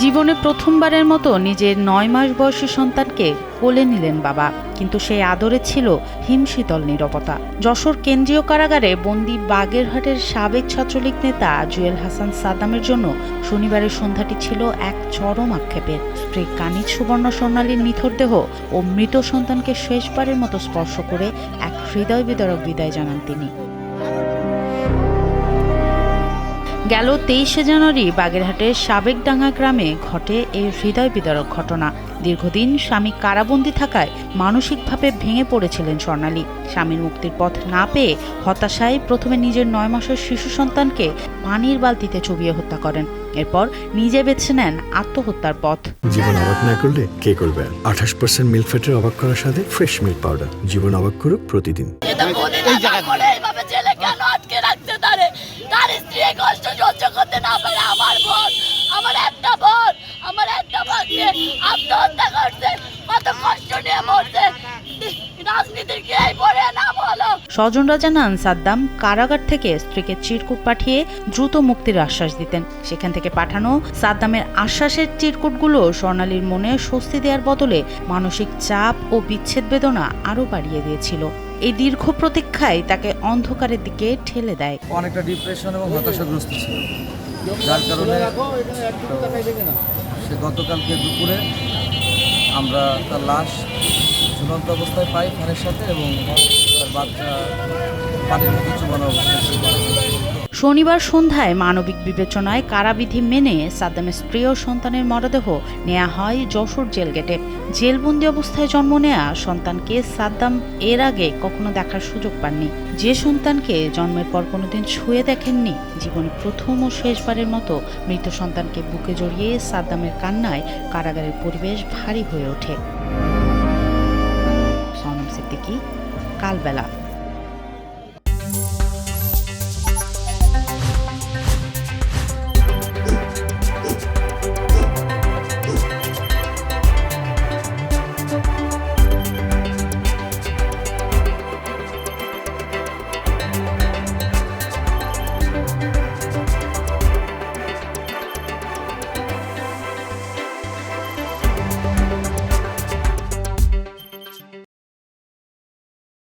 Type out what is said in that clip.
জীবনে প্রথমবারের মতো নিজের ৯ মাস বয়সী সন্তানকে কোলে নিলেন বাবা, কিন্তু সেই আদরে ছিল হিমশীতল নীরবতা। যশোর কেন্দ্রীয় কারাগারে বন্দী বাগেরহাটের সাবেক ছাত্রলীগ নেতা জুয়েল হাসান সাদ্দামের জন্য শনিবারের সন্ধ্যাটি ছিল এক চরম আক্ষেপের। স্ত্রী কানিজ সুবর্ণ স্বর্ণালীর নিথর দেহ ও মৃত সন্তানকে শেষবারের মতো স্পর্শ করে এক হৃদয় বিদারক বিদায় জানান তিনি। গেল ২৩শে জানুয়ারি বাগেরহাটের সাবেকডাঙ্গা গ্রামে ঘটে এই হৃদয় বিদারক ঘটনা। দীর্ঘদিন স্বামী কারাবন্দী থাকায় মানসিকভাবে ভেঙে পড়েছিলেন স্বর্ণালী। স্বামীর মুক্তির পথ না পেয়ে হতাশায় প্রথমে নিজের ৯ মাসের শিশু সন্তানকে পানির বালতিতে চুবিয়ে হত্যা করেন। এরপর নিজে বেছে নেন আত্মহত্যার পথ। জীবন অবাক না করলে কে করবে? 28% মিল্ক ফ্যাটের অবাক করার সাথে ফ্রেশ মিল্ক পাউডার। জীবন অবাক করুক প্রতিদিন। আমার একটা ভাগ্যে আত্মহত্যা করছে, কত কষ্ট নিয়ে মরছে, রাজনীতির কি এই পড়ে না বলো। স্বজনরা জানান সাদ্দাম কারাগার থেকে স্ত্রীকে চিরকুট পাঠিয়ে দ্রুত মুক্তির আশ্বাস দিতেন। সেখান থেকে পাঠানো সাদ্দামের আশ্বাসের চিরকুটগুলো স্বর্ণালীর মনে স্বস্তি দেওয়ার বদলে মানসিক চাপ ও বিচ্ছেদ বেদনা আরো বাড়িয়ে দিয়েছিল। এই দীর্ঘ প্রতীক্ষায় তাকে অন্ধকারের দিকে ঠেলে দেয়। অনেকটা ডিপ্রেশন এবং হতাশাগ্রস্ত ছিল, যার কারণে সে গতকালকে দুপুরে আমরা তার লাশ ঝুলন্ত অবস্থায় পাই ফ্যানের সাথে, এবং তার বাচ্চা পানির মধ্যে চুবানো অবস্থায় ছিল। শনিবার সন্ধ্যায় মানবিক বিবেচনায় কারাবিধি মেনে সাদ্দামের স্ত্রী ও সন্তানের মরদেহ নেওয়া হয় যশোর জেলগেটে। জেলবন্দি অবস্থায় জন্ম নেয়া সন্তানকে সাদ্দাম এর আগে কখনো দেখার সুযোগ পাননি। যে সন্তানকে জন্মের পর কোনোদিন ছুঁয়ে দেখেননি, জীবনে প্রথম ও শেষবারের মতো মৃত সন্তানকে বুকে জড়িয়ে সাদ্দামের কান্নায় কারাগারের পরিবেশ ভারী হয়ে ওঠে। সনম সিদ্দিকী, কালবেলা।